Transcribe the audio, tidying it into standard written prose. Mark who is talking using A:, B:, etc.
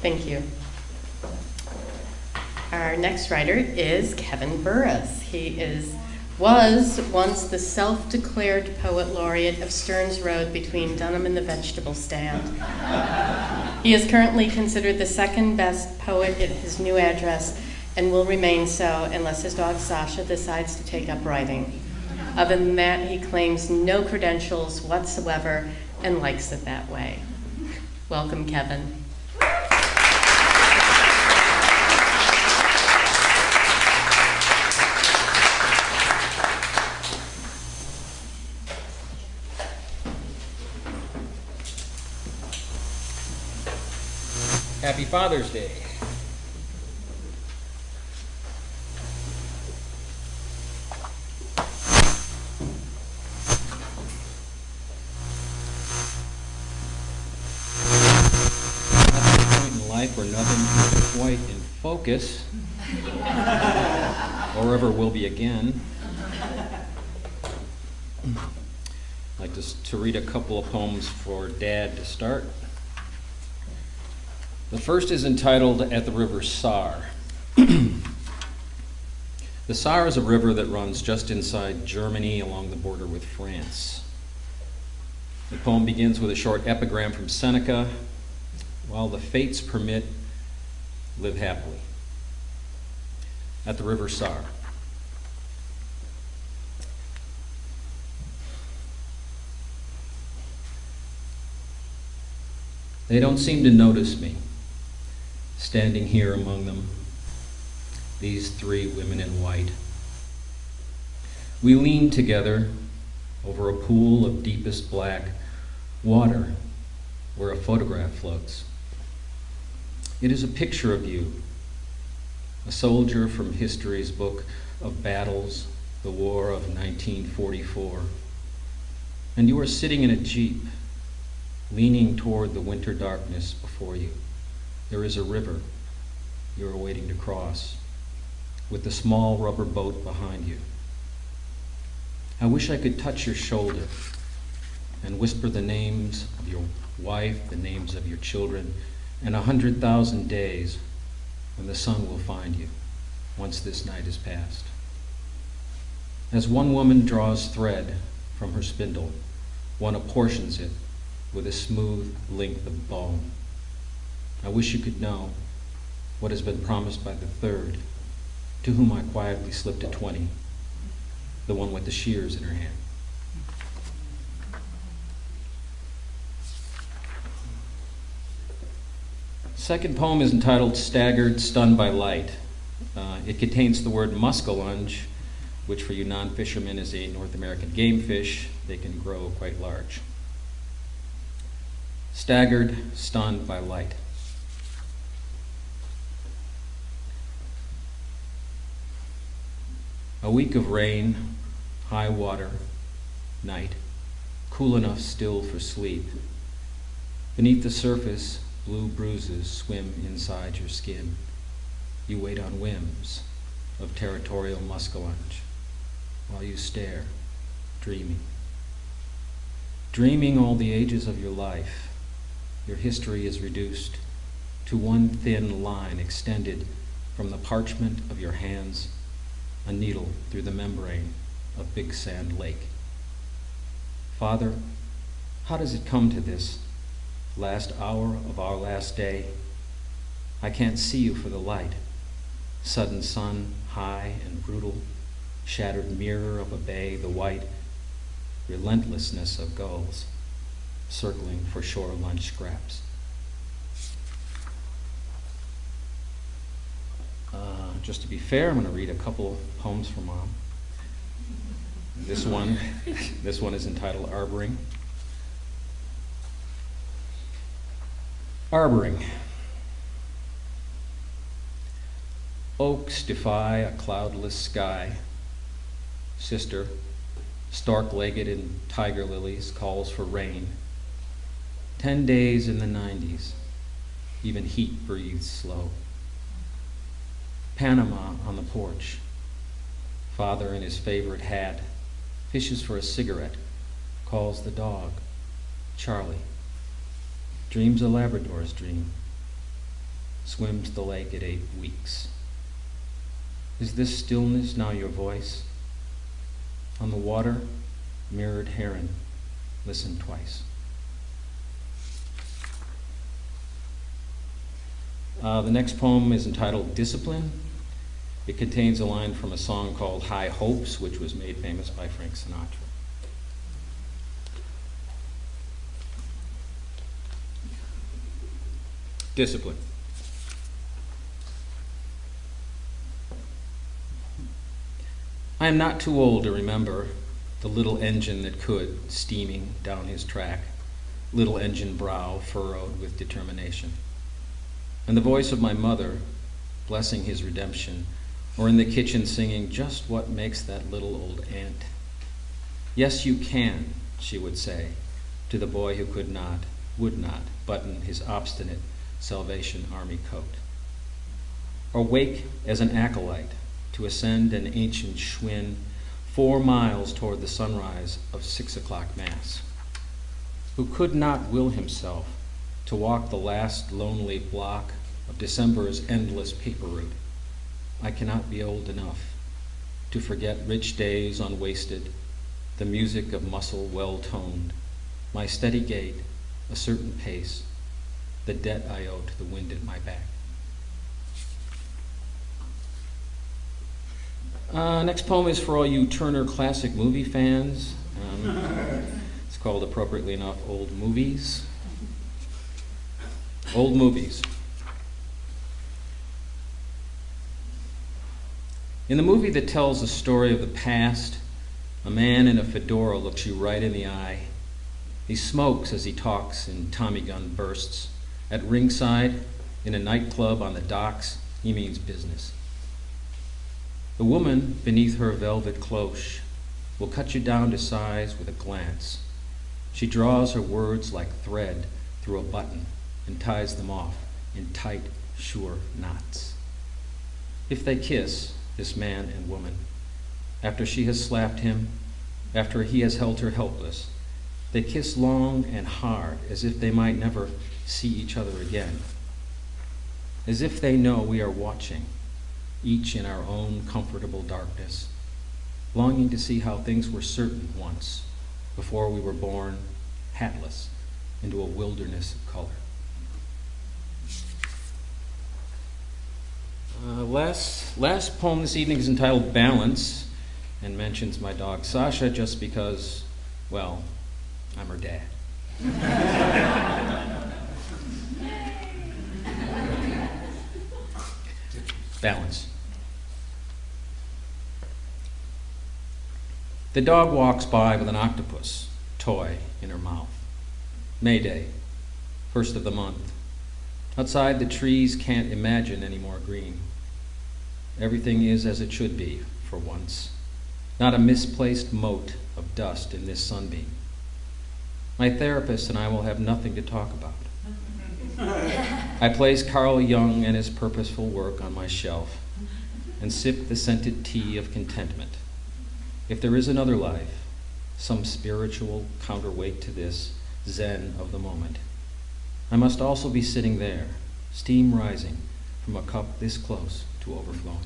A: Thank you. Our next writer is Kevin Burris. He was once the self-declared poet laureate of Stearns Road between Dunham and the vegetable stand. He is currently considered the second best poet at his new address and will remain so unless his dog Sasha decides to take up writing. Other than that, he claims no credentials whatsoever and likes it that way. Welcome, Kevin.
B: Happy Father's Day. Where nothing is quite in focus, or ever will be again. I'd like to read a couple of poems for Dad to start. The first is entitled At the River Saar. The Saar is a river that runs just inside Germany along the border with France. The poem begins with a short epigram from Seneca: while the fates permit, live happily. At the River Saar. They don't seem to notice me, standing here among them, these three women in white. We lean together over a pool of deepest black water where a photograph floats. It is a picture of you, a soldier from history's book of battles, the war of 1944. And you are sitting in a jeep, leaning toward the winter darkness before you. There is a river you are waiting to cross, with the small rubber boat behind you. I wish I could touch your shoulder and whisper the names of your wife, the names of your children, and 100,000 days when the sun will find you once this night is past. As one woman draws thread from her spindle, one apportions it with a smooth length of bone. I wish you could know what has been promised by the third, to whom I quietly slipped a 20, the one with the shears in her hand. Second poem is entitled Staggered, Stunned by Light. It contains the word muskellunge, which for you non-fishermen is a North American game fish. They can grow quite large. Staggered, stunned by light. A week of rain, high water, night, cool enough still for sleep. Beneath the surface, blue bruises swim inside your skin. You wait on whims of territorial muskellunge while you stare, dreaming. Dreaming all the ages of your life, your history is reduced to one thin line extended from the parchment of your hands, a needle through the membrane of Big Sand Lake. Father, how does it come to this? Last hour of our last day, I can't see you for the light. Sudden sun, high and brutal, shattered mirror of a bay, the white relentlessness of gulls, circling for shore lunch scraps. Just to be fair, I'm going to read a couple poems from Mom. This one is entitled Arboring. Arboring. Oaks defy a cloudless sky. Sister, stork-legged in tiger lilies, calls for rain. 10 days in the 90s, even heat breathes slow. Panama on the porch. Father in his favorite hat fishes for a cigarette, calls the dog, Charlie. Dreams a Labrador's dream. swims the lake at 8 weeks. Is this stillness now your voice? On the water, mirrored heron, listen twice. The next poem is entitled Discipline. It contains a line from a song called High Hopes, which was made famous by Frank Sinatra. Discipline. I am not too old to remember the little engine that could, steaming down his track, little engine brow furrowed with determination. And the voice of my mother, blessing his redemption, or in the kitchen singing just what makes that little old ant. Yes, you can, she would say to the boy who could not, would not button his obstinate Salvation Army coat. Or wake as an acolyte to ascend an ancient Schwinn 4 miles toward the sunrise of 6 o'clock Mass, who could not will himself to walk the last lonely block of December's endless paper route. I cannot be old enough to forget rich days unwasted, the music of muscle well-toned, my steady gait, a certain pace, the debt I owe to the wind at my back. Next poem is for all you Turner Classic Movie fans. It's called, appropriately enough, Old Movies. Old Movies. In the movie that tells the story of the past, a man in a fedora looks you right in the eye. He smokes as he talks in Tommy gun bursts. At ringside, in a nightclub on the docks, he means business. The woman beneath her velvet cloche will cut you down to size with a glance. She draws her words like thread through a button and ties them off in tight, sure knots. If they kiss, this man and woman, after she has slapped him, after he has held her helpless, they kiss long and hard as if they might never see each other again, as if they know we are watching, each in our own comfortable darkness, longing to see how things were certain once, before we were born, hatless, into a wilderness of color. Last poem this evening is entitled Balance, and mentions my dog Sasha just because, well, I'm her dad. Balance. The dog walks by with an octopus toy in her mouth. May Day, 1st of the month. Outside, the trees can't imagine any more green. Everything is as it should be, for once. Not a misplaced mote of dust in this sunbeam. My therapist and I will have nothing to talk about. I place Carl Jung and his purposeful work on my shelf and sip the scented tea of contentment. If there is another life, some spiritual counterweight to this zen of the moment, I must also be sitting there, steam rising from a cup this close to overflowing.